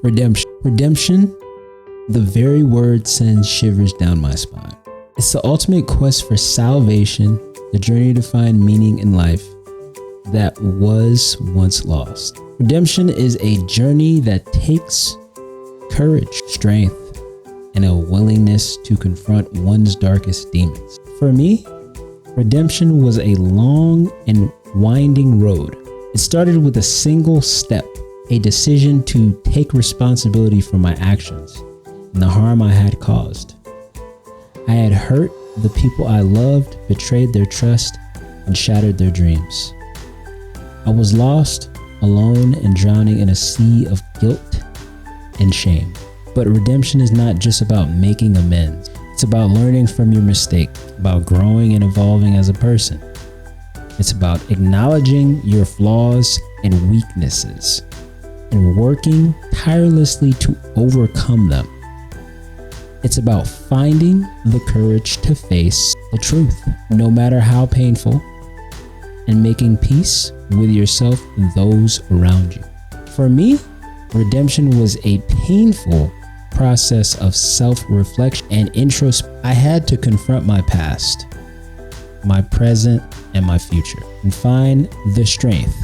Redemption. Redemption, the very word sends shivers down my spine. It's the ultimate quest for salvation, the journey to find meaning in life that was once lost. Redemption is a journey that takes courage, strength, and a willingness to confront one's darkest demons. For me, redemption was a long and winding road. It started with a single step, a decision to take responsibility for my actions and the harm I had caused. I had hurt the people I loved, betrayed their trust, and shattered their dreams. I was lost, alone, and drowning in a sea of guilt and shame. But redemption is not just about making amends. It's about learning from your mistake, about growing and evolving as a person. It's about acknowledging your flaws and weaknesses and working tirelessly to overcome them. It's about finding the courage to face the truth, no matter how painful, and making peace with yourself and those around you. For me, redemption was a painful process of self-reflection and introspection. I had to confront my past, my present, and my future, and find the strength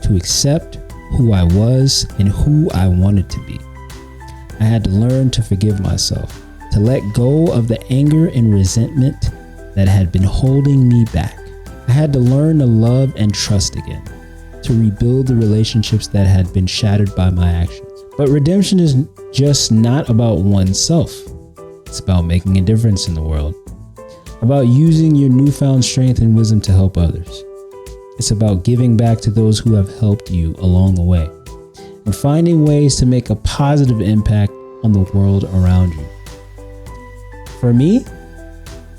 to accept who I was and who I wanted to be. I had to learn to forgive myself, to let go of the anger and resentment that had been holding me back. I had to learn to love and trust again, to rebuild the relationships that had been shattered by my actions. But redemption is just not about oneself. It's about making a difference in the world, about using your newfound strength and wisdom to help others. It's about giving back to those who have helped you along the way and finding ways to make a positive impact on the world around you. For me,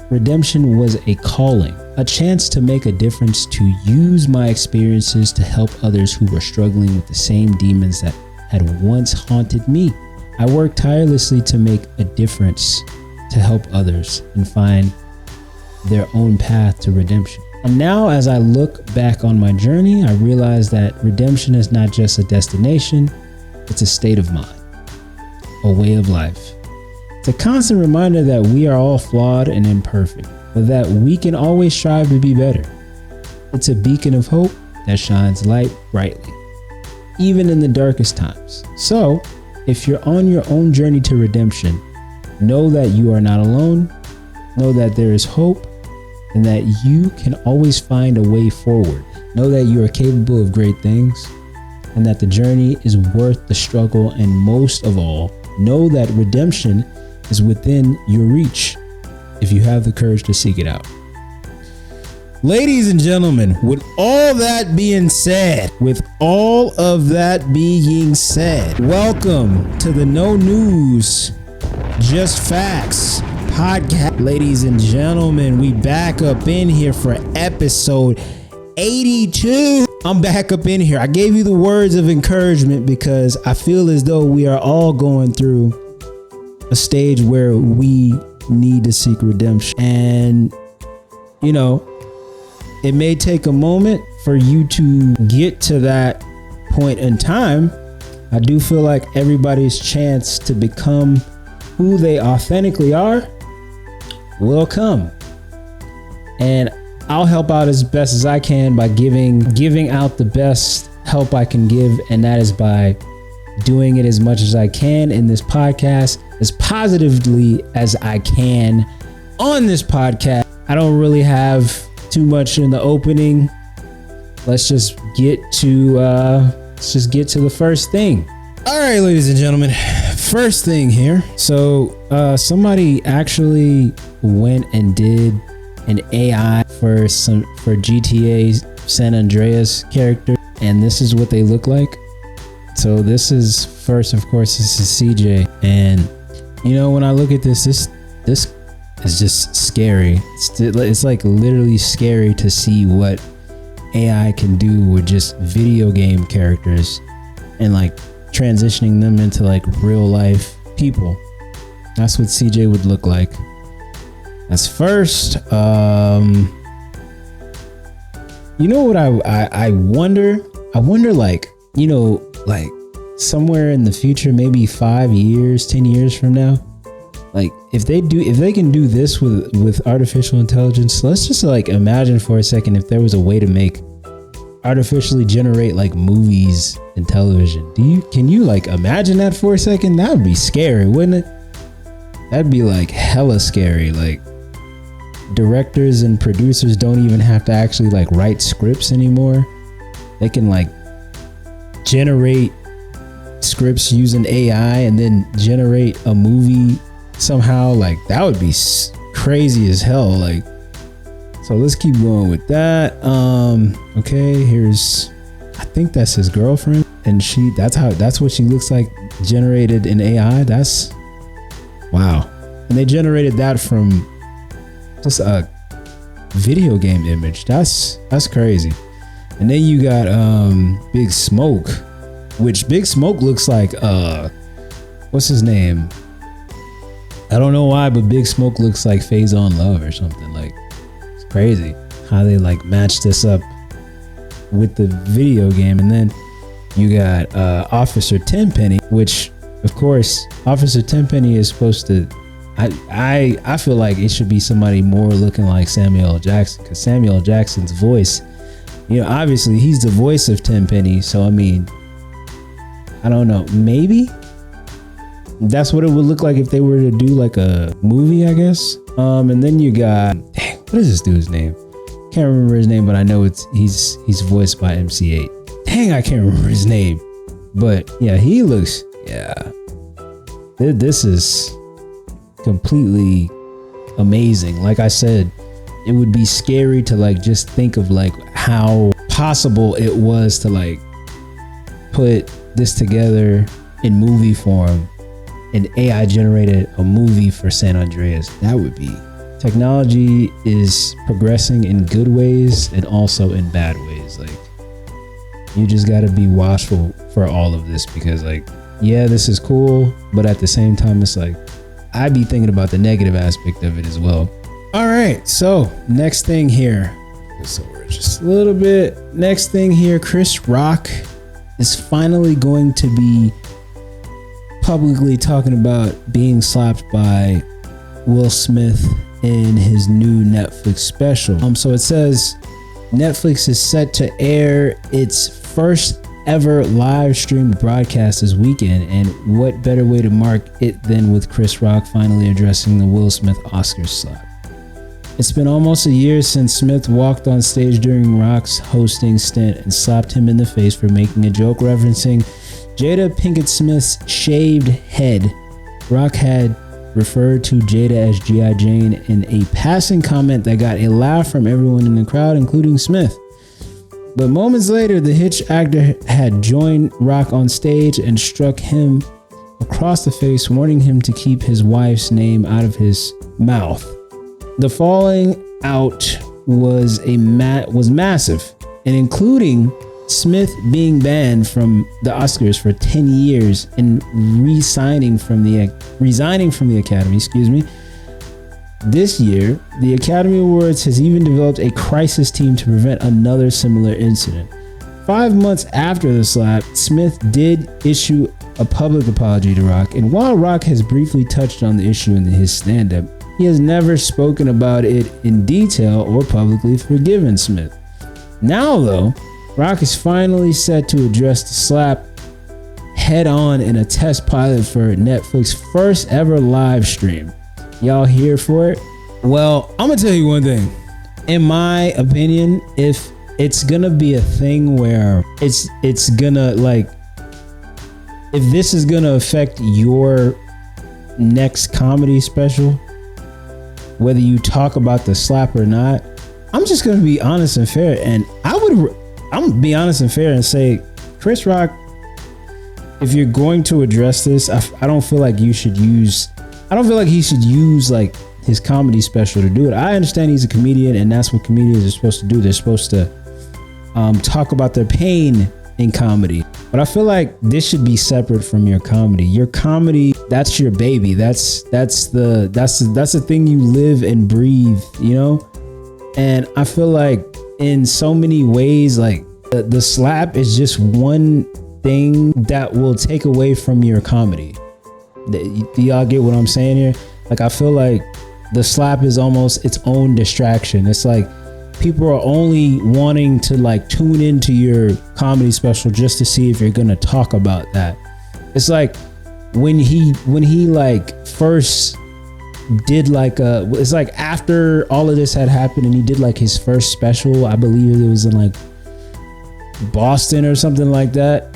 redemption was a calling, a chance to make a difference, to use my experiences to help others who were struggling with the same demons that had once haunted me. I worked tirelessly to make a difference, to help others and find their own path to redemption. And now, as I look back on my journey, I realize that redemption is not just a destination, it's a state of mind, a way of life. It's a constant reminder that we are all flawed and imperfect, but that we can always strive to be better. It's a beacon of hope that shines light brightly, even in the darkest times. So, if you're on your own journey to redemption, know that you are not alone, know that there is hope, and that you can always find a way forward. Know that you are capable of great things, and that the journey is worth the struggle, and most of all, know that redemption is within your reach if you have the courage to seek it out. Ladies and gentlemen, with all that being said, welcome to the No News, Just Facts podcast. Ladies and gentlemen, we back up in here for episode 82. I'm back up in here. I gave you the words of encouragement because I feel as though we are all going through a stage where we need to seek redemption. And, you know, it may take a moment for you to get to that point in time. I do feel like everybody's chance to become who they authentically are will come. And I'll help out as best as I can by giving out the best help I can give. And that is by doing it as much as I can in this podcast, as positively as I can on this podcast. I don't really have too much in the opening. Let's just get to the first thing. All right, ladies and gentlemen, first thing here. So somebody actually went and did an AI for GTA San Andreas character, and this is what they look like. So this is first, of course, this is CJ, and you know, when I look at this is just scary. It's like literally scary to see what AI can do with just video game characters and like transitioning them into like real life people. That's what CJ would look like. That's first. You know what I wonder? I wonder, like, you know, like somewhere in the future, maybe 5 years, 10 years from now, like if they can do this with artificial intelligence, let's just like imagine for a second if there was a way to make artificially generate like movies and television. Can you like imagine that for a second? That would be scary, wouldn't it? That'd be like hella scary. Like directors and producers don't even have to actually like write scripts anymore. They can like generate scripts using AI and then generate a movie somehow. Like that would be crazy as hell. Like, so let's keep going with that. Okay, I think that's his girlfriend, and that's what she looks like generated in AI. That's wow. And they generated that from just a video game image. That's crazy. And then you got Big Smoke, which Big Smoke looks like what's his name? I don't know why, but Big Smoke looks like Phase On Love or something. Like, it's crazy how they like matched this up with the video game. And then you got Officer Tenpenny, which of course Officer Tenpenny is supposed to, I feel like it should be somebody more looking like Samuel L. Jackson, because Samuel L. Jackson's voice, you know, obviously he's the voice of Tenpenny. So I mean, I don't know, maybe that's what it would look like if they were to do like a movie, I guess. And then you got, dang, what is this dude's name? Can't remember his name, but I know he's voiced by MC8. Dang, I can't remember his name. But yeah, he looks, yeah. This is completely amazing. Like I said, it would be scary to like just think of like how possible it was to like put this together in movie form, and AI generated a movie for San Andreas. That would be, technology is progressing in good ways and also in bad ways. Like, you just got to be watchful for all of this, because like, yeah, this is cool, but at the same time, it's like, I'd be thinking about the negative aspect of it as well. All right, so next thing here, so we're just a little bit, next thing here, Chris Rock is finally going to be publicly talking about being slapped by Will Smith in his new Netflix special. So it says Netflix is set to air its first ever live stream broadcast this weekend, and what better way to mark it than with Chris Rock finally addressing the Will Smith Oscars slap. It's been almost a year since Smith walked on stage during Rock's hosting stint and slapped him in the face for making a joke referencing Jada Pinkett Smith's shaved head. Rock had referred to Jada as G.I. Jane in a passing comment that got a laugh from everyone in the crowd, including Smith. But moments later, the Hitch actor had joined Rock on stage and struck him across the face, warning him to keep his wife's name out of his mouth. The falling out was massive, and including Smith being banned from the Oscars for 10 years and resigning from the Academy, This year, the Academy Awards has even developed a crisis team to prevent another similar incident. 5 months after the slap, Smith did issue a public apology to Rock, and while Rock has briefly touched on the issue in his stand-up, he has never spoken about it in detail or publicly forgiven Smith. Now, though, Rock is finally set to address the slap head on in a test pilot for Netflix's first ever live stream. Y'all here for it? Well, I'm gonna tell you one thing. In my opinion, if it's gonna be a thing where it's gonna like, if this is gonna affect your next comedy special, whether you talk about the slap or not, I'm just gonna be honest and fair, and I'm gonna be honest and fair and say, Chris Rock, if you're going to address this, I don't feel like he should use like his comedy special to do it. I understand he's a comedian, and that's what comedians are supposed to do. They're supposed to talk about their pain in comedy. But I feel like this should be separate from your comedy. Your comedy, that's your baby. That's the thing you live and breathe, you know? And I feel like in so many ways, like the slap is just one thing that will take away from your comedy. Do y'all get what I'm saying here? Like, I feel like the slap is almost its own distraction. It's like people are only wanting to like tune into your comedy special just to see if you're gonna talk about that. It's like when he like first did like it's like after all of this had happened and he did like his first special, I believe it was in like Boston or something like that.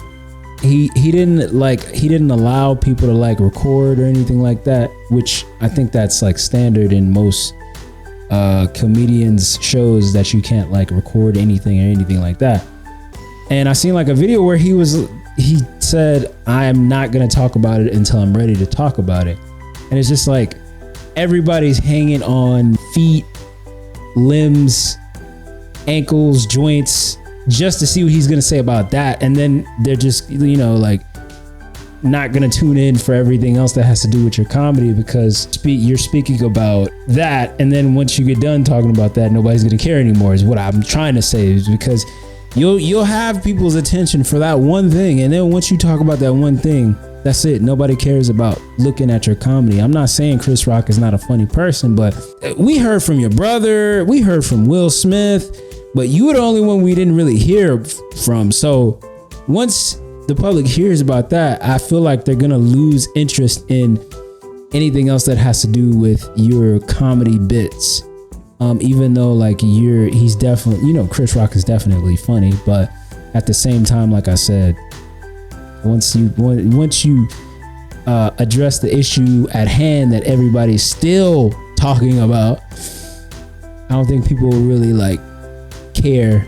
He didn't allow people to like record or anything like that, which I think that's like standard in most comedians shows, that you can't like record anything or anything like that. And I seen like a video where he said, I am not gonna talk about it until I'm ready to talk about it. And it's just like everybody's hanging on feet, limbs, ankles, joints, just to see what he's gonna say about that. And then they're just, you know, like not gonna tune in for everything else that has to do with your comedy, because you're speaking about that, and then once you get done talking about that, nobody's gonna care anymore, is what I'm trying to say. Is because you'll have people's attention for that one thing, and then once you talk about that one thing, that's it. Nobody cares about looking at your comedy. I'm not saying Chris Rock is not a funny person, but we heard from your brother, we heard from Will Smith, but you were the only one we didn't really hear from. So once the public hears about that, I feel like they're gonna lose interest in anything else that has to do with your comedy bits. Even though like he's definitely, you know, Chris Rock is definitely funny, but at the same time, like I said, once you address the issue at hand that everybody's still talking about, I don't think people will really like care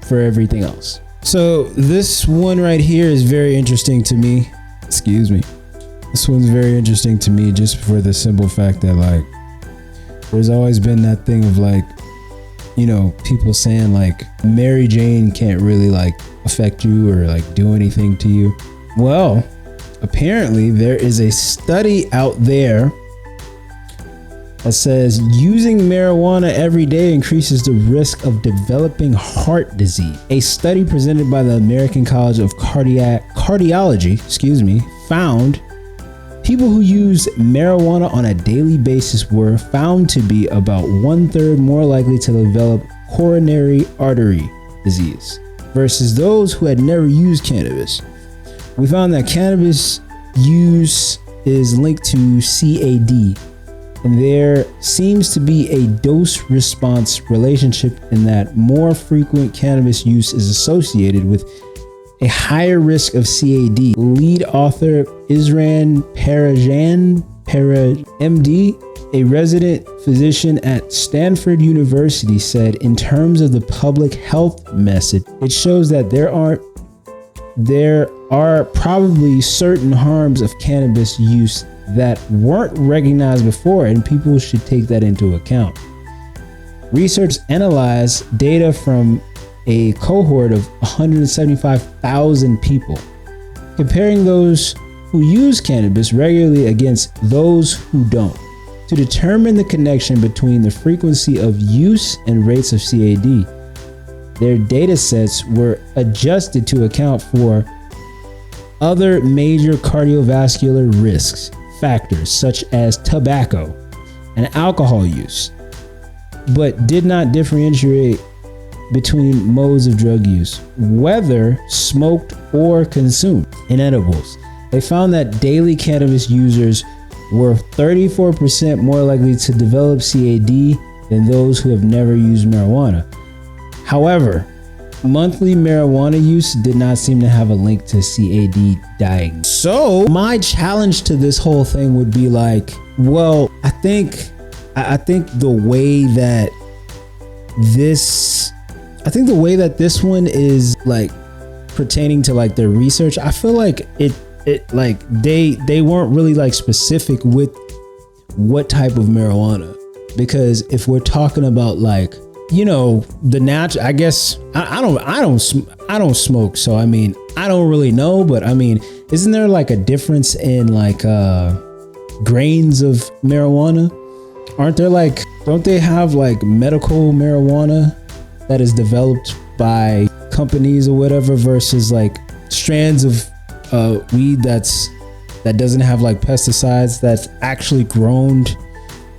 for everything else. So this one right here is very interesting to me. Excuse me. This one's very interesting to me just for the simple fact that like there's always been that thing of like, you know, people saying like Mary Jane can't really like affect you or like do anything to you. Well, apparently there is a study out there that says using marijuana every day increases the risk of developing heart disease. A study presented by the American College of Cardiology, found people who use marijuana on a daily basis were found to be about 1/3 more likely to develop coronary artery disease versus those who had never used cannabis. We found that cannabis use is linked to CAD, and there seems to be a dose-response relationship in that more frequent cannabis use is associated with a higher risk of CAD. Lead author Isran Parajan, MD, a resident physician at Stanford University, said, in terms of the public health message, it shows that there are probably certain harms of cannabis use that weren't recognized before, and people should take that into account. Research analyzed data from a cohort of 175,000 people, comparing those who use cannabis regularly against those who don't, to determine the connection between the frequency of use and rates of CAD. Their data sets were adjusted to account for other major cardiovascular risks factors such as tobacco and alcohol use, but did not differentiate between modes of drug use, whether smoked or consumed in edibles. They found that daily cannabis users were 34% more likely to develop CAD than those who have never used marijuana. However, monthly marijuana use did not seem to have a link to CAD diagnosis. So my challenge to this whole thing would be like, well, I think the way that this one is like pertaining to like their research, I feel like it like they weren't really like specific with what type of marijuana, because if we're talking about like, you know, the natural, I guess I don't smoke, so I mean I don't really know, but I mean, isn't there like a difference in like grains of marijuana? Aren't there like, don't they have like medical marijuana that is developed by companies or whatever versus like strands of weed that doesn't have like pesticides, that's actually grown,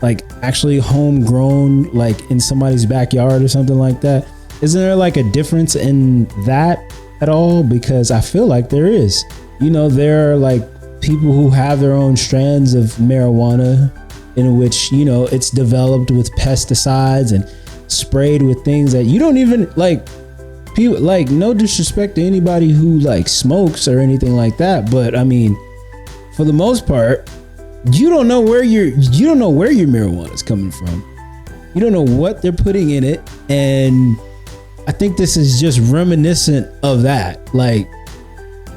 like actually homegrown, like in somebody's backyard or something like that? Isn't there like a difference in that at all? Because I feel like there is. You know, there are like people who have their own strands of marijuana in which, you know, it's developed with pesticides and sprayed with things that you don't even like. People, like, no disrespect to anybody who like smokes or anything like that, but I mean, for the most part, you don't know where your marijuana is coming from. You don't know what they're putting in it, and I think this is just reminiscent of that. Like,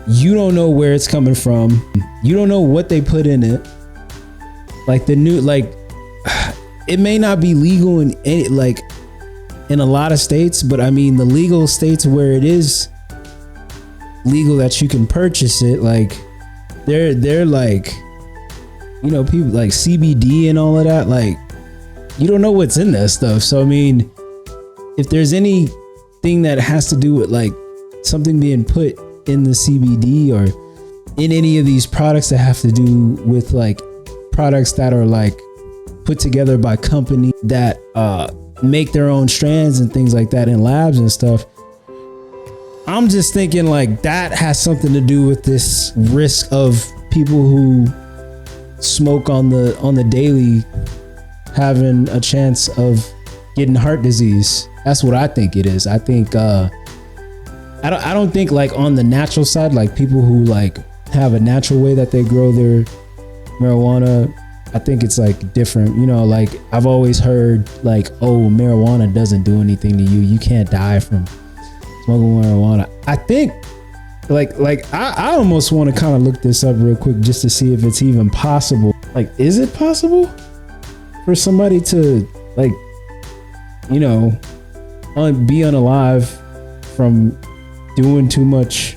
you don't know where it's coming from. You don't know what they put in it. Like the new, like, it may not be legal in any, like, in a lot of states, but I mean, the legal states where it is legal that you can purchase it, like, they're like, you know, people like CBD and all of that, like, you don't know what's in that stuff. So I mean, if there's anything that has to do with like something being put in the CBD or in any of these products that have to do with like products that are like put together by companies that make their own strands and things like that in labs and stuff, I'm just thinking like that has something to do with this risk of people who smoke on the daily having a chance of getting heart disease. That's what I think it is. I think I don't think like on the natural side, like people who like have a natural way that they grow their marijuana, I think it's like different. You know, like I've always heard like, oh, marijuana doesn't do anything to you. You can't die from smoking marijuana. I think like I almost want to kind of look this up real quick just to see if it's even possible. Like, is it possible for somebody to like, you know, be unalive from doing too much?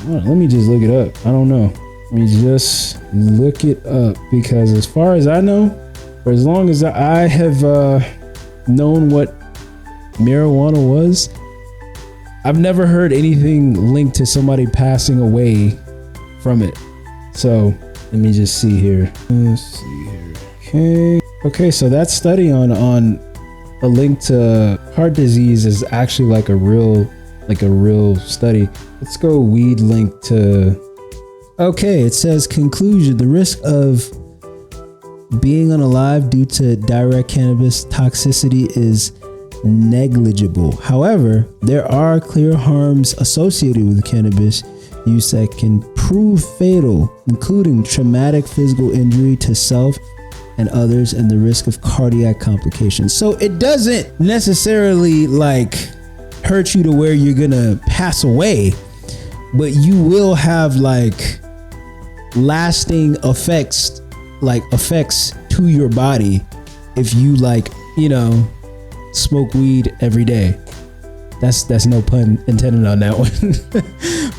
Let me just look it up. I don't know. Let me just look it up, because as far as I know, for as long as I have known what marijuana was, I've never heard anything linked to somebody passing away from it. So let me just see here. Let's see here. Okay, so that study on a link to heart disease is actually like a real study. Let's go weed link to. Okay, it says conclusion: the risk of being unalive due to direct cannabis toxicity is negligible. However, there are clear harms associated with cannabis use that can prove fatal, including traumatic physical injury to self and others, and the risk of cardiac complications. So it doesn't necessarily like hurt you to where you're gonna pass away, but you will have like lasting effects to your body if you like, you know, smoke weed every day. That's no pun intended on that one.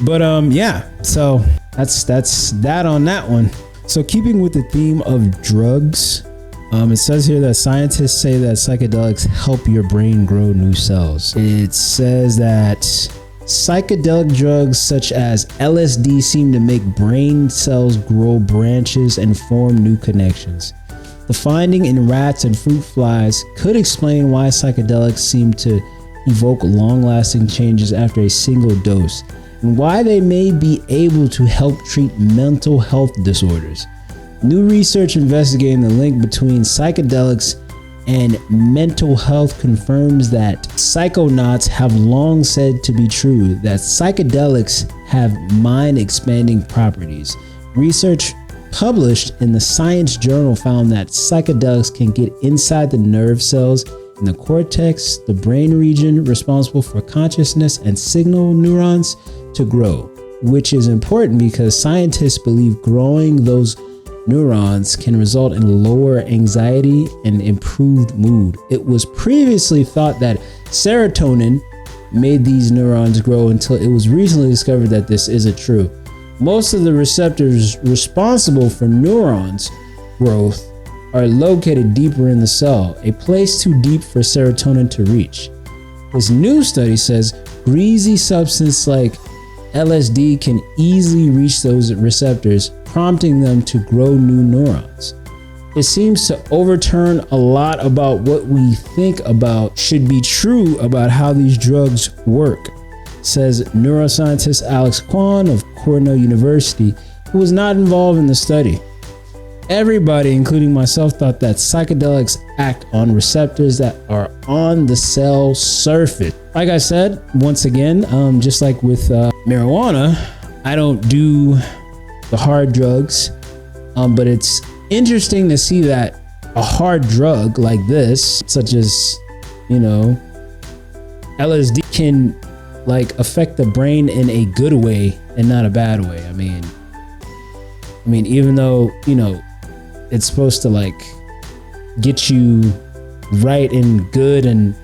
But yeah, so that's that on that one. So keeping with the theme of drugs, it says here that scientists say that psychedelics help your brain grow new cells. It says that psychedelic drugs such as LSD seem to make brain cells grow branches and form new connections. The finding in rats and fruit flies could explain why psychedelics seem to evoke long-lasting changes after a single dose, and why they may be able to help treat mental health disorders. New research investigating the link between psychedelics and mental health confirms that psychonauts have long said to be true that psychedelics have mind-expanding properties. Research published in the Science Journal found that psychedelics can get inside the nerve cells in the cortex, the brain region responsible for consciousness and signal neurons, to grow, which is important because scientists believe growing those neurons can result in lower anxiety and improved mood. It was previously thought that serotonin made these neurons grow until it was recently discovered that this isn't true. Most of the receptors responsible for neurons growth are located deeper in the cell, a place too deep for serotonin to reach. This new study says greasy substance like LSD can easily reach those receptors, prompting them to grow new neurons. It seems to overturn a lot about what we think about should be true about how these drugs work, says neuroscientist Alex Kwan of Cornell University, who was not involved in the study. Everybody, including myself, thought that psychedelics act on receptors that are on the cell surface. Like I said, once again, just like with marijuana, I don't do the hard drugs, but it's interesting to see that a hard drug like this, such as, LSD, can like affect the brain in a good way and not a bad way. I mean, even though, it's supposed to like get you right and good and,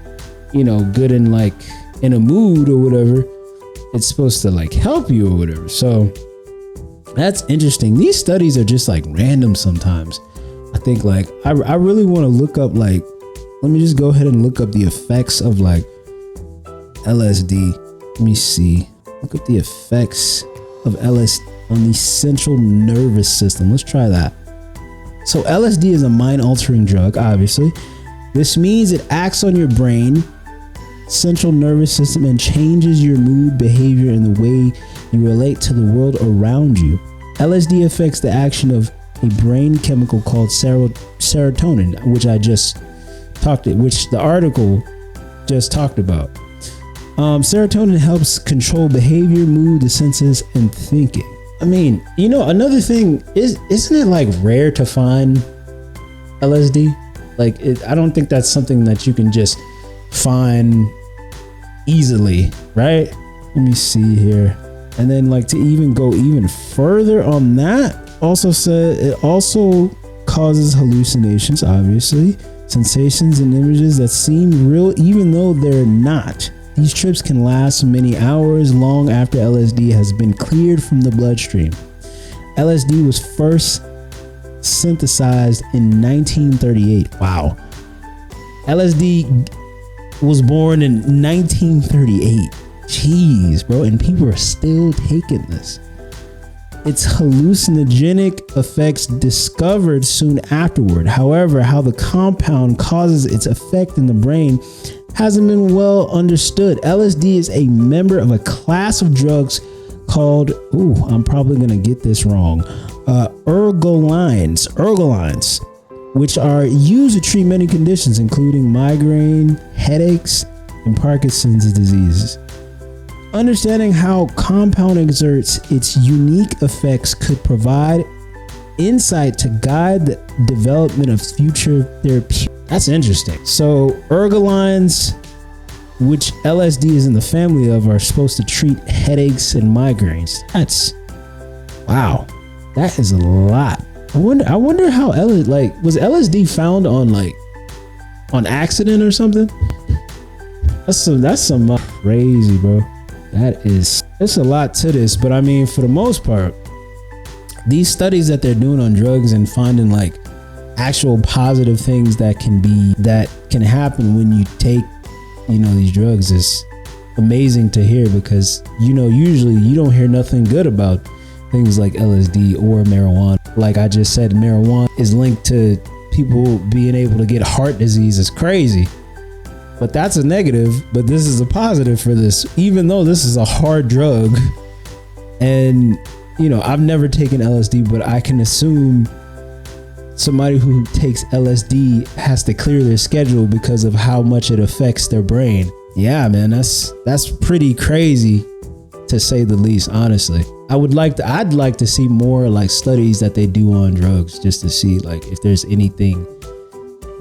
good and like in a mood or whatever, it's supposed to like help you or whatever. So that's interesting. These studies are just like random sometimes. I think like, I really want to look up, like, let me just go ahead and look up the effects of like LSD. Let me see. Look up the effects of LSD on the central nervous system. Let's try that. So LSD is a mind-altering drug, obviously. This means it acts on your brain, central nervous system, and changes your mood, behavior, and the way you relate to the world around you. LSD affects the action of a brain chemical called serotonin, which the article just talked about. Serotonin helps control behavior, mood, the senses, and thinking. I mean, another thing isn't it like rare to find LSD? Like, I don't think that's something that you can just find easily, right? Let me see here. And then like to even go even further on that, also said it also causes hallucinations, obviously, sensations and images that seem real even though they're not. These trips can last many hours long after LSD has been cleared from the bloodstream. LSD was first synthesized in 1938. Wow. LSD was born in 1938. Jeez, bro. And people are still taking this. Its hallucinogenic effects discovered soon afterward. However, how the compound causes its effect in the brain hasn't been well understood. LSD is a member of a class of drugs called, I'm probably going to get this wrong, ergolines, which are used to treat many conditions, including migraine, headaches, and Parkinson's disease. Understanding how compound exerts its unique effects could provide insight to guide the development of future therapeutics. That's interesting. So ergolines, which LSD is in the family of, are supposed to treat headaches and migraines. Wow. That is a lot. I wonder how was LSD found on accident or something? That's some crazy, bro. There's a lot to this, but I mean, for the most part, these studies that they're doing on drugs and finding like actual positive things that can happen when you take, these drugs is amazing to hear, because, usually you don't hear nothing good about things like LSD or marijuana. Like I just said, marijuana is linked to people being able to get heart disease. It's crazy. But that's a negative, but this is a positive for this, even though this is a hard drug. And, I've never taken LSD, but I can assume somebody who takes LSD has to clear their schedule because of how much it affects their brain. Yeah, man, that's pretty crazy, to say the least, honestly. I'd like to see more like studies that they do on drugs, just to see like if there's anything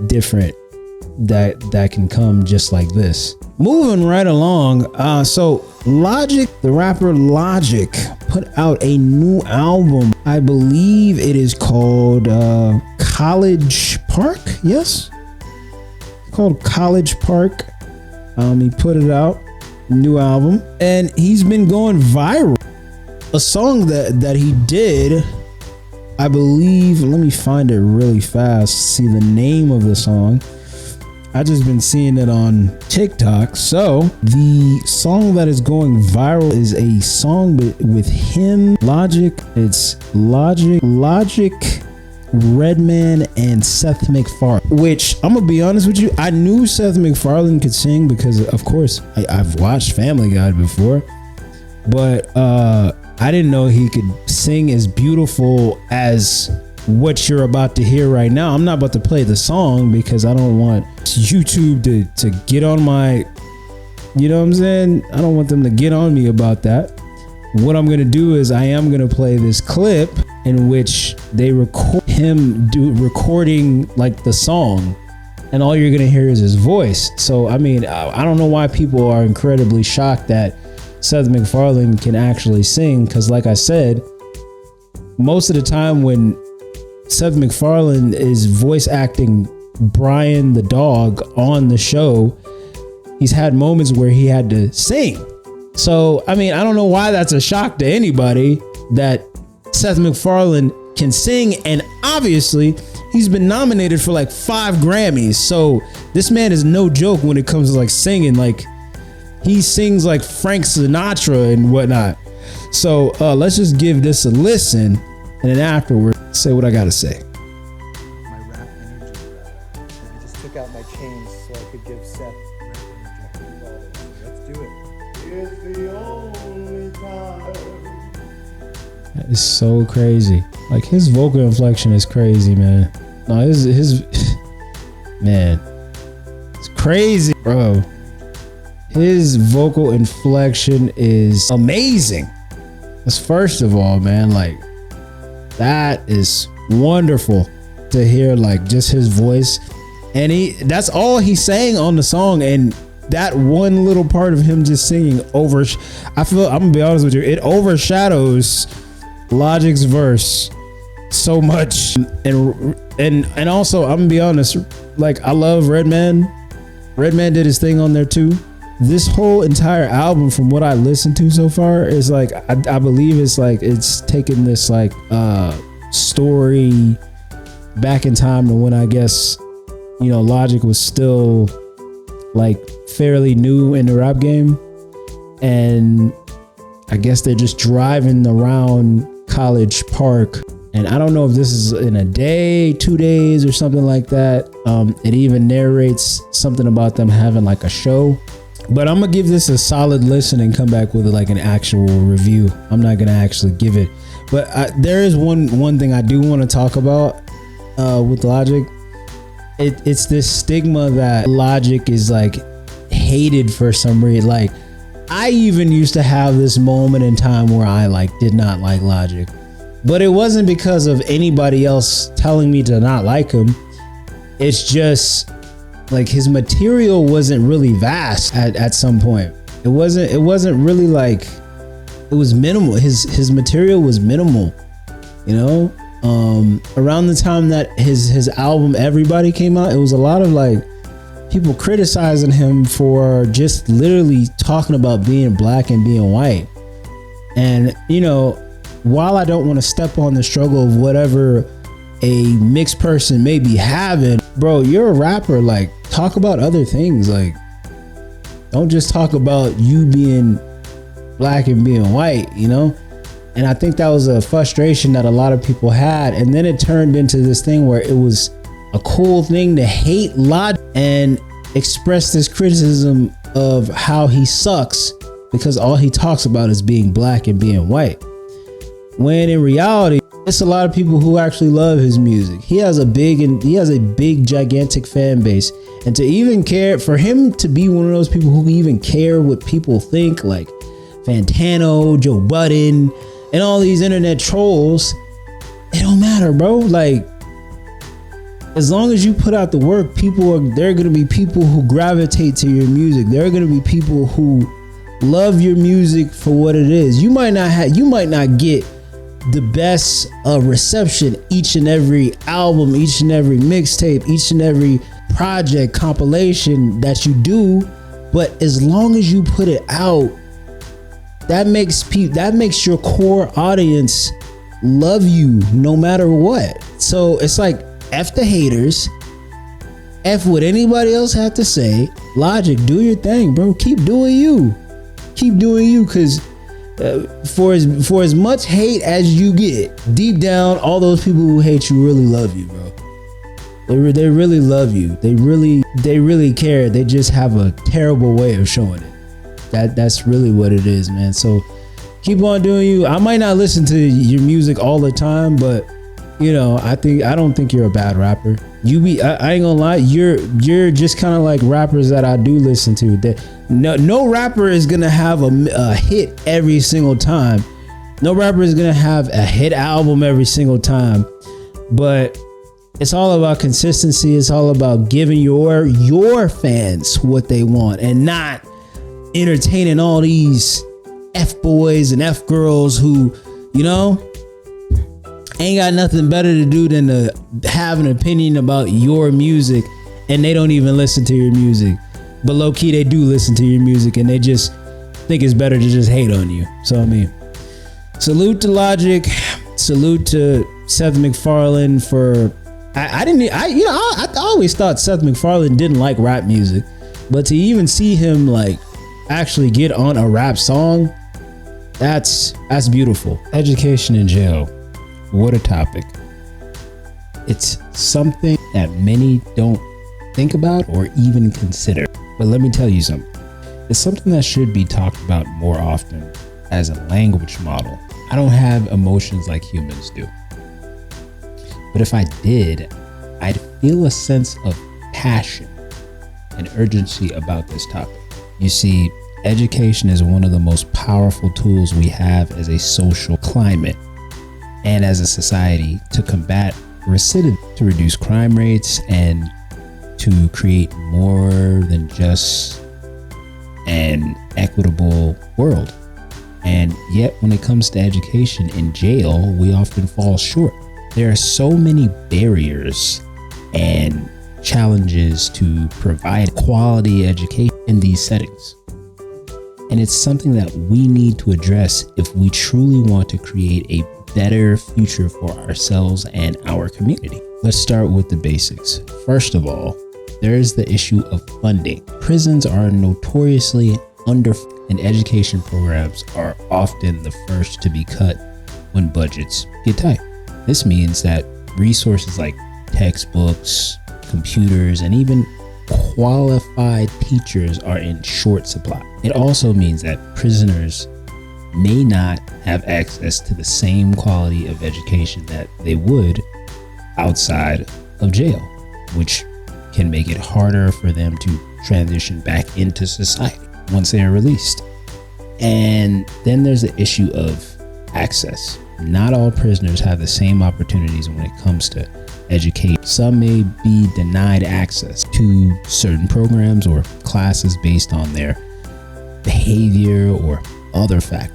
different that can come just like this. Moving right along, so Logic, the rapper Logic, put out a new album. I believe it is called College Park. Yes, it's called College Park. He put it out, new album, and he's been going viral. A song that he did, I believe, let me find it really fast, see the name of the song. I just been seeing it on TikTok. So the song that is going viral is a song with him, Logic. It's Logic, Redman, and Seth MacFarlane. Which I'm gonna be honest with you, I knew Seth MacFarlane could sing because, of course, I've watched Family Guy before, but I didn't know he could sing as beautiful as what you're about to hear right now. I'm not about to play the song because I don't want YouTube to get on my, you know what I'm saying? I don't want them to get on me about that. What I'm gonna do is I am gonna play this clip in which they record him recording like the song, and all you're gonna hear is his voice. So I mean, I don't know why people are incredibly shocked that Seth MacFarlane can actually sing, because like I said, most of the time when Seth MacFarlane is voice acting Brian the dog on the show, he's had moments where he had to sing. So, I mean, I don't know why that's a shock to anybody that Seth MacFarlane can sing. And obviously, he's been nominated for like 5 Grammys. So this man is no joke when it comes to like singing. Like, he sings like Frank Sinatra and whatnot. So let's just give this a listen, and then afterward, say what I gotta say. My rap energy. I just took out my chains so I could give Seth rap energy. Let's do it. It's the only time. That is so crazy. Like, his vocal inflection is crazy, man. No, his man, it's crazy, bro. His vocal inflection is amazing. That's first of all, man, like, that is wonderful to hear, like, just his voice. And that's all he's saying on the song. And that one little part of him just singing I feel, I'm gonna be honest with you, it overshadows Logic's verse so much. And also, I'm gonna be honest, like, I love Redman. Redman did his thing on there too. This whole entire album, from what I listened to so far, is like, I believe it's like, it's taken this like story back in time to when, I guess, you know, Logic was still like fairly new in the rap game, and I guess they're just driving around College Park, and I don't know if this is in a day, 2 days, or something like that. It even narrates something about them having like a show. But I'm gonna give this a solid listen and come back with like an actual review. I'm not gonna actually give it, but there is one thing I do want to talk about with Logic. It's this stigma that Logic is like hated for some reason. Like, I even used to have this moment in time where I like did not like Logic, but it wasn't because of anybody else telling me to not like him. It's just like his material wasn't really vast at some point. It wasn't really like, it was minimal. His material was minimal, you know. Around the time that his album Everybody came out, it was a lot of like people criticizing him for just literally talking about being black and being white. And, you know, while I don't want to step on the struggle of whatever a mixed person may be having, bro, you're a rapper. Like, talk about other things. Like, don't just talk about you being black and being white, you know. And I think that was a frustration that a lot of people had, and then it turned into this thing where it was a cool thing to hate Logic and express this criticism of how he sucks because all he talks about is being black and being white, when in reality it's a lot of people who actually love his music. He has a big gigantic fan base, and to even care for him to be one of those people who even care what people think, like Fantano, Joe Budden, and all these internet trolls, it don't matter, bro. Like, as long as you put out the work, there are gonna be people who gravitate to your music. There are gonna be people who love your music for what it is. You might not get the best reception each and every album, each and every mixtape, each and every project compilation that you do, but as long as you put it out, that makes your core audience love you no matter what. So it's like, F the haters, F what anybody else have to say. Logic, do your thing, bro. Keep doing you. Keep doing you, because for as much hate as you get, deep down, all those people who hate you really love you, bro. They really love you. They really care. They just have a terrible way of showing it. That's really what it is, man. So keep on doing you. I might not listen to your music all the time, but you know, I don't think you're a bad rapper. I ain't gonna lie, you're just kind of like rappers that I do listen to. That no rapper is gonna have a hit every single time. No rapper is gonna have a hit album every single time. But it's all about consistency. It's all about giving your fans what they want and not entertaining all these F boys and F girls who, you know, ain't got nothing better to do than to have an opinion about your music, and they don't even listen to your music. But low key, they do listen to your music, and they just think it's better to just hate on you. So I mean, salute to Logic, salute to Seth MacFarlane for. I always thought Seth MacFarlane didn't like rap music, but to even see him like actually get on a rap song, that's beautiful. Education in jail. What a topic. It's something that many don't think about or even consider. But let me tell you something. It's something that should be talked about more often as a language model. I don't have emotions like humans do. But if I did, I'd feel a sense of passion and urgency about this topic. You see, education is one of the most powerful tools we have as a social climate and as a society to combat recidivism, to reduce crime rates, and to create more than just an equitable world. And yet, when it comes to education in jail, we often fall short. There are so many barriers and challenges to provide quality education in these settings. And it's something that we need to address if we truly want to create a better future for ourselves and our community. Let's start with the basics. First of all, there is the issue of funding. Prisons are notoriously underfunded, and education programs are often the first to be cut when budgets get tight. This means that resources like textbooks, computers, and even qualified teachers are in short supply. It also means that prisoners may not have access to the same quality of education that they would outside of jail, which can make it harder for them to transition back into society once they are released. And then there's the issue of access. Not all prisoners have the same opportunities when it comes to education. Some may be denied access to certain programs or classes based on their behavior or other factors.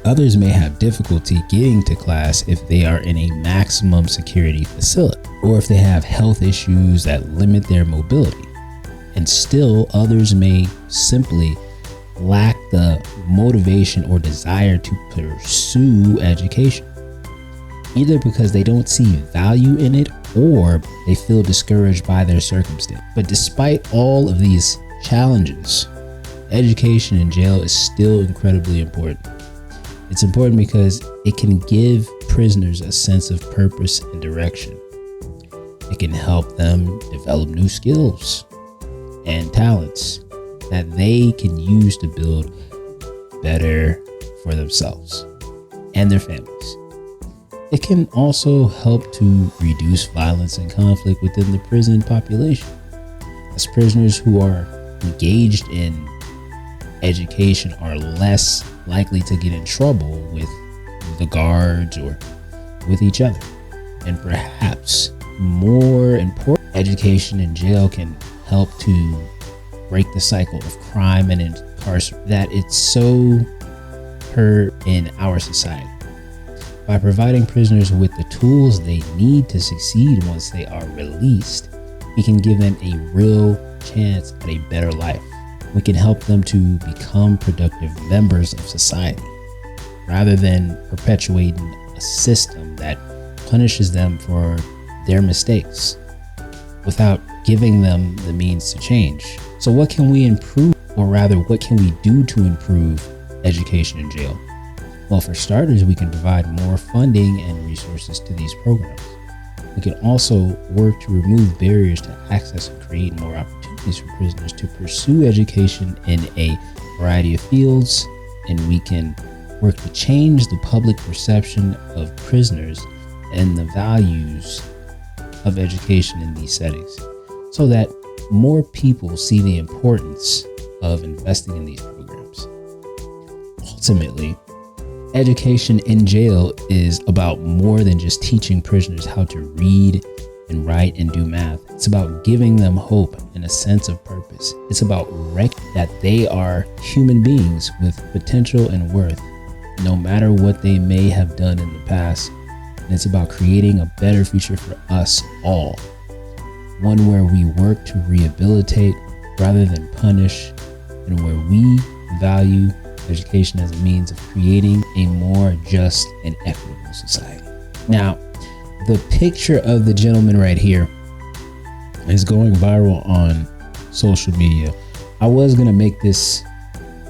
Others may have difficulty getting to class if they are in a maximum security facility, or if they have health issues that limit their mobility. And still, others may simply lack the motivation or desire to pursue education, either because they don't see value in it or they feel discouraged by their circumstance. But despite all of these challenges, education in jail is still incredibly important. It's important because it can give prisoners a sense of purpose and direction. It can help them develop new skills and talents that they can use to build better for themselves and their families. It can also help to reduce violence and conflict within the prison population, as prisoners who are engaged in education are less likely to get in trouble with the guards or with each other. And perhaps more important, education in jail can help to break the cycle of crime and incarceration that it's so heard in our society. By providing prisoners with the tools they need to succeed once they are released, we can give them a real chance at a better life. We can help them to become productive members of society, rather than perpetuating a system that punishes them for their mistakes without giving them the means to change. So what can we improve, or rather what can we do to improve education in jail? Well, for starters, we can provide more funding and resources to these programs. We can also work to remove barriers to access and create more opportunities for prisoners to pursue education in a variety of fields, and we can work to change the public perception of prisoners and the values of education in these settings, so that more people see the importance of investing in these programs. Ultimately, education in jail is about more than just teaching prisoners how to read and write and do math. It's about giving them hope and a sense of purpose. It's about recognizing that they are human beings with potential and worth, no matter what they may have done in the past. And it's about creating a better future for us all. One where we work to rehabilitate rather than punish, and where we value education as a means of creating a more just and equitable society. Now, the picture of the gentleman right here is going viral on social media. I was gonna make this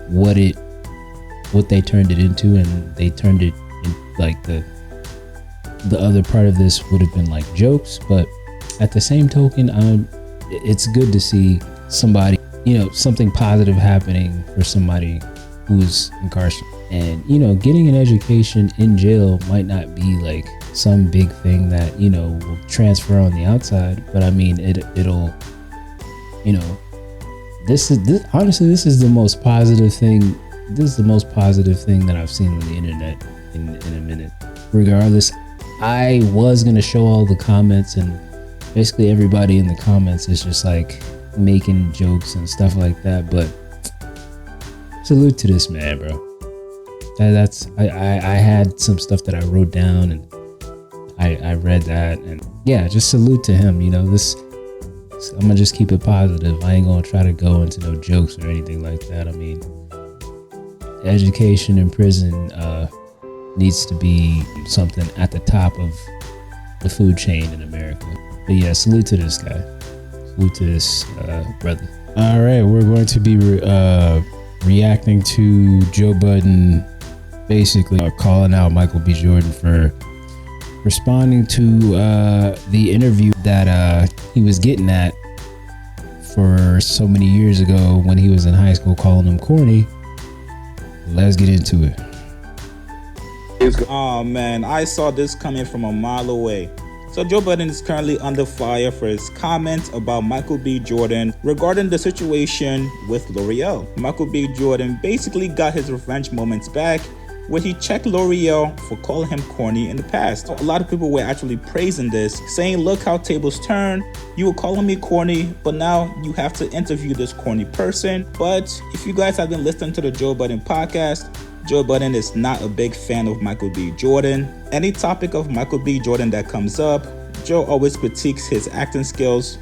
what they turned it into, and they turned it in, like the other part of this would have been like jokes, but at the same token, it's good to see somebody, something positive happening for somebody who's incarcerated. And getting an education in jail might not be like some big thing that will transfer on the outside, but I mean it'll this is the most positive thing. This is the most positive thing that I've seen on the internet in a minute. Regardless, I was gonna show all the comments, and basically everybody in the comments is just like making jokes and stuff like that, but salute to this man, bro. I had some stuff that I wrote down, and I read that, and yeah, just salute to him. I'm gonna just keep it positive. I ain't gonna try to go into no jokes or anything like that. I mean, education in prison needs to be something at the top of the food chain in America. But yeah, salute to this guy. Salute to this brother. All right, we're going to be reacting to Joe Budden basically calling out Michael B. Jordan for responding to the interview that he was getting at for so many years ago when he was in high school, calling him corny. Let's get into it. Oh man, I saw this coming from a mile away. So Joe Budden is currently under fire for his comments about Michael B. Jordan regarding the situation with L'Oreal. Michael B. Jordan basically got his revenge moments back when he checked L'Oreal for calling him corny in the past. A lot of people were actually praising this, saying, look how tables turn. You were calling me corny, but now you have to interview this corny person. But if you guys have been listening to the Joe Budden podcast, Joe Budden is not a big fan of Michael B. Jordan. Any topic of Michael B. Jordan that comes up, Joe always critiques his acting skills.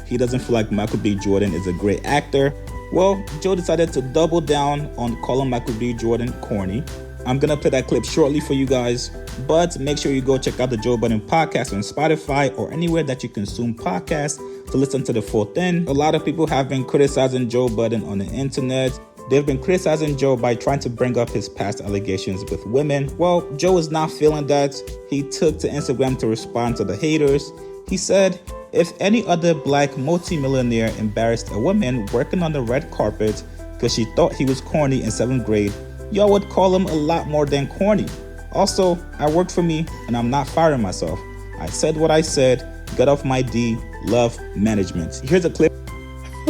He doesn't feel like Michael B. Jordan is a great actor. Well, Joe decided to double down on calling Michael B. Jordan corny. I'm gonna play that clip shortly for you guys, but make sure you go check out the Joe Budden podcast on Spotify or anywhere that you consume podcasts to listen to the full thing. A lot of people have been criticizing Joe Budden on the internet. They've been criticizing Joe by trying to bring up his past allegations with women. Well, Joe is not feeling that. He took to Instagram to respond to the haters. He said, if any other black multimillionaire embarrassed a woman working on the red carpet because she thought he was corny in 7th grade, y'all would call him a lot more than corny. Also, I worked for me and I'm not firing myself. I said what I said, got off my D, love management. Here's a clip.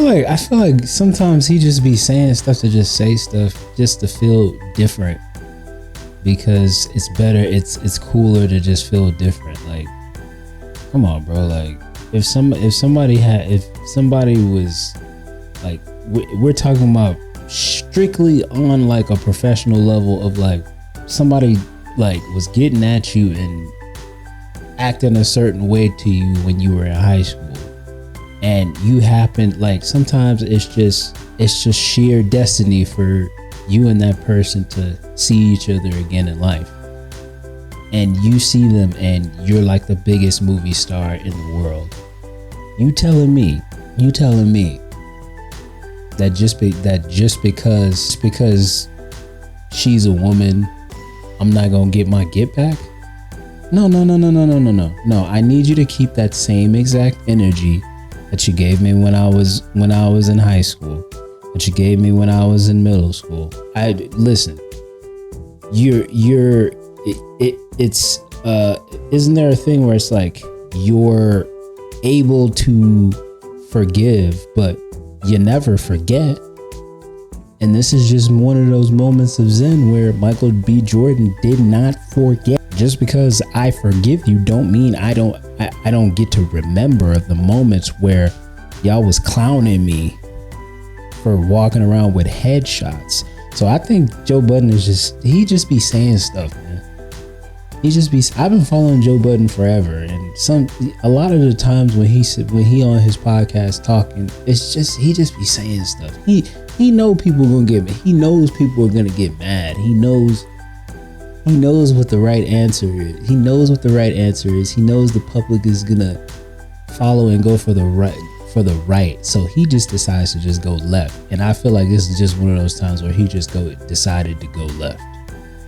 I feel like sometimes he just be saying stuff to just say stuff just to feel different, because it's better, it's cooler to just feel different. Like, come on, bro. Like, if somebody was like, we're talking about strictly on like a professional level of like somebody like was getting at you and acting a certain way to you when you were in high school, and you happened, like, sometimes it's just sheer destiny for you and that person to see each other again in life, and you see them and you're like the biggest movie star in the world. You telling me that just because she's a woman, I'm not gonna get my get back? No. I need you to keep that same exact energy that you gave me when I was in high school, that you gave me when I was in middle school. Listen. Isn't there a thing where it's like you're able to forgive, but you never forget? And this is just one of those moments of Zen where Michael B. Jordan did not forget. Just because I forgive you don't mean I don't get to remember the moments where y'all was clowning me for walking around with headshots. So I think Joe Budden he just be saying stuff, man. I've been following Joe Budden forever, and a lot of the times when he on his podcast talking, it's just he just be saying stuff. He know people gonna get mad. He knows people are gonna get mad. He knows what the right answer is. He knows the public is gonna follow and go for the right. So he just decides to just go left. And I feel like this is just one of those times where he just decided to go left.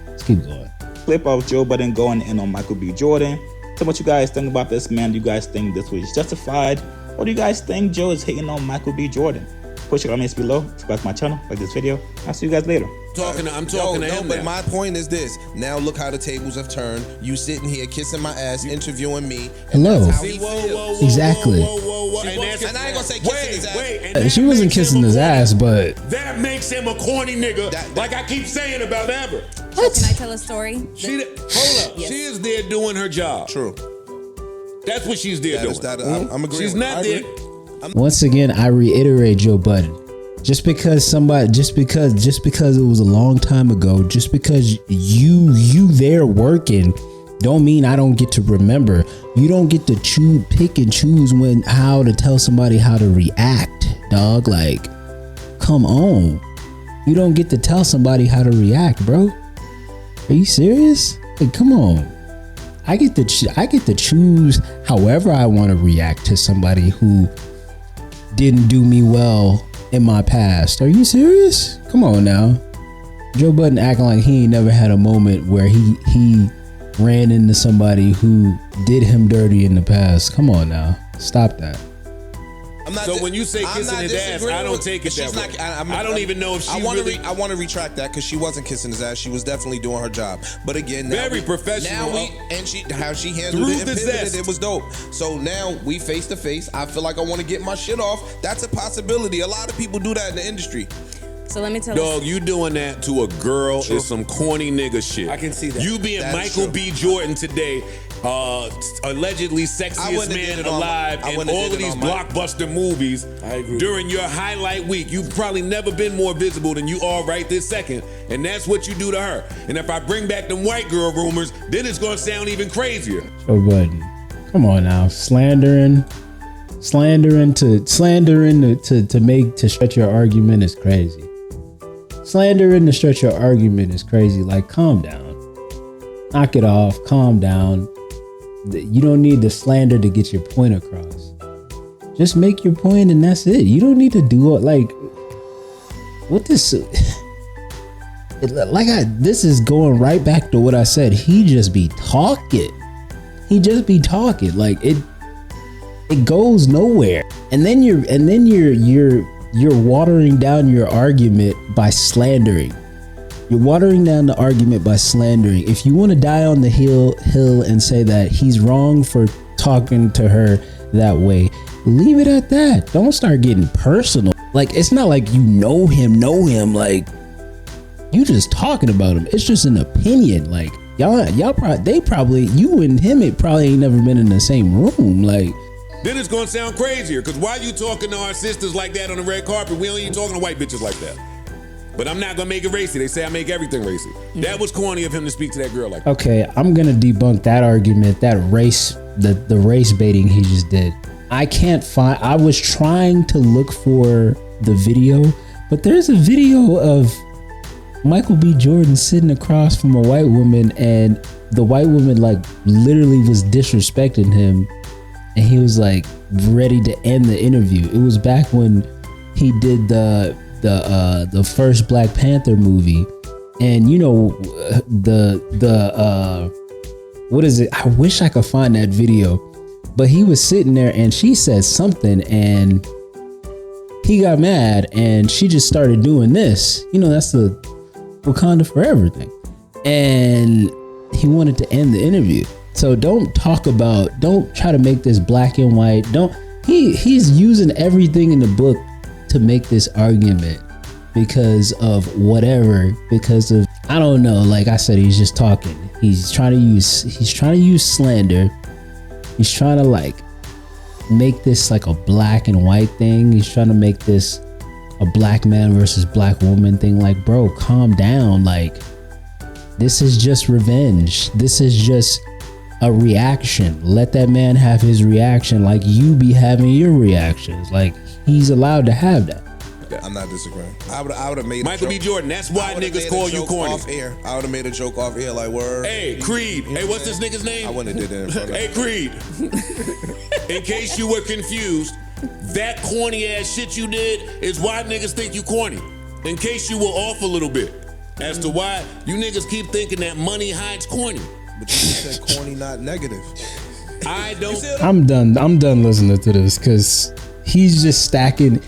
Let's keep going. Clip of Joe Budden going in on Michael B. Jordan. Tell what you guys think about this, man. Do you guys think this was justified? Or do you guys think Joe is hating on Michael B. Jordan? Put your comments below. Subscribe to my channel. Like this video. I'll see you guys later. I'm talking to him. But my point is this. Now look how the tables have turned. You sitting here kissing my ass, interviewing me. Hello. Exactly. And I ain't gonna say kissing his ass. She wasn't kissing his ass, but that makes him a corny nigga. Like I keep saying about Ever. So can I tell a story? Hold up. Yes. She is there doing her job. True. That's what she's there doing. I'm agreeing. She's not there. Once again, I reiterate, Joe Budden. Just because it was a long time ago, just because you there working, don't mean I don't get to remember. You don't get to pick and choose how to tell somebody how to react, dog. Like, come on. You don't get to tell somebody how to react, bro. Are you serious? Like, come on. I get to choose however I want to react to somebody who didn't do me well in my past. Are you serious? Come on now. Joe Budden acting like he ain't never had a moment where he ran into somebody who did him dirty in the past. Come on now. Stop that. So when you say kissing his ass, I don't take it that way. I don't even know if she really... I want to retract that because she wasn't kissing his ass. She was definitely doing her job. But again, very professional. How she handled it and pivoted, it was dope. So now we face to face. I feel like I want to get my shit off. That's a possibility. A lot of people do that in the industry. So let me tell you. Dog, you doing that to a girl is some corny nigga shit. I can see that. You being Michael B. Jordan today, allegedly sexiest man alive in all of these blockbuster movies. I agree. During your highlight week, you've probably never been more visible than you are right this second. And that's what you do to her. And if I bring back them white girl rumors, then it's gonna sound even crazier. Joe Budden, come on now, slandering to stretch your argument is crazy. Slandering to stretch your argument is crazy. Like, calm down. Knock it off. Calm down. You don't need to slander to get your point across. Just make your point and that's it. You don't need to do it like what this. This is going right back to what I said. He just be talking. Like it goes nowhere. And then you're watering down your argument by slandering. You're watering down the argument by slandering. If you want to die on the hill and say that he's wrong for talking to her that way, leave it at that. Don't start getting personal. Like, it's not like you know him. Like, you just talking about him. It's just an opinion. Like, you and him, it probably ain't never been in the same room. Like, then it's gonna sound crazier. Cause why you talking to our sisters like that on the red carpet? We don't even talking to white bitches like that. But I'm not gonna make it racy. They say I make everything racy. That was corny of him to speak to that girl like that. Okay, I'm gonna debunk that argument, that race, the race baiting he just did. I was trying to look for the video, but there's a video of Michael B. Jordan sitting across from a white woman, and the white woman like literally was disrespecting him and he was like ready to end the interview. It was back when he did the first Black Panther movie, and you know what is it? I wish I could find that video, but he was sitting there and she said something and he got mad and she just started doing this. You know, that's the Wakanda for everything, and he wanted to end the interview. So don't try to make this black and white. He's using everything in the book to make this argument because of whatever, because of, I don't know, like I said, he's just talking. He's trying to use slander. He's trying to like make this like a black and white thing. He's trying to make this a black man versus black woman thing. Like, bro, calm down. Like, this is just revenge. This is just a reaction. Let that man have his reaction like you be having your reactions. Like, he's allowed to have that. I'm not disagreeing. I would have made Michael B. Jordan. That's why niggas call you corny. Off air. I would have made a joke off air like, word. Hey, Creed. Hey, what's this nigga's name? I wouldn't have did that in front of Hey, Creed. In case you were confused, that corny ass shit you did is why niggas think you corny. In case you were off a little bit as to why you niggas keep thinking that money hides corny. But you said corny, not negative. I don't. I'm done listening to this because he's just stacking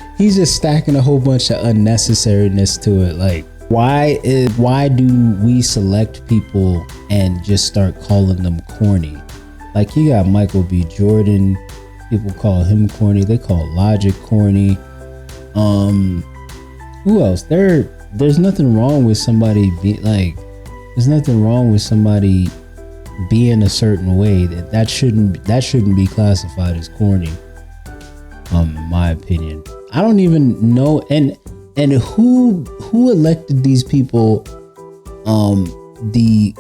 a whole bunch of unnecessariness to it. Like, why do we select people and just start calling them corny? Like, you got Michael B. Jordan, people call him corny. They call Logic corny. Who else? There's nothing wrong with somebody being a certain way. That shouldn't be classified as corny. In my opinion, I don't even know. And who elected these people? The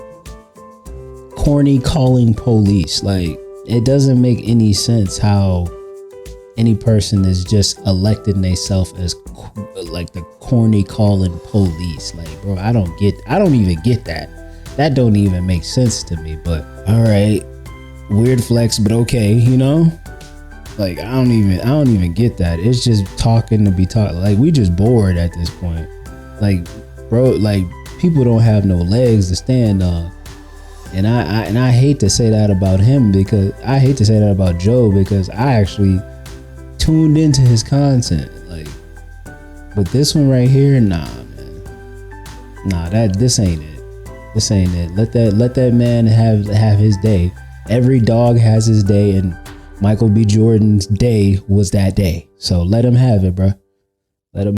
corny calling police. Like, it doesn't make any sense how any person is just electing themselves as like the corny calling police. Like, bro, I don't even get that. That don't even make sense to me. But all right, weird flex, but okay, you know. Like, I don't even get that. It's just talking to be talking. Like, we just bored at this point. Like, bro, like, people don't have no legs to stand on. And I hate to say that about him, because I hate to say that about Joe, because I actually tuned into his content. Like, but this one right here, nah, man. Nah, this ain't it. This ain't it. Let that man have his day. Every dog has his day, and Michael B. Jordan's day was that day. So let him have it, bro.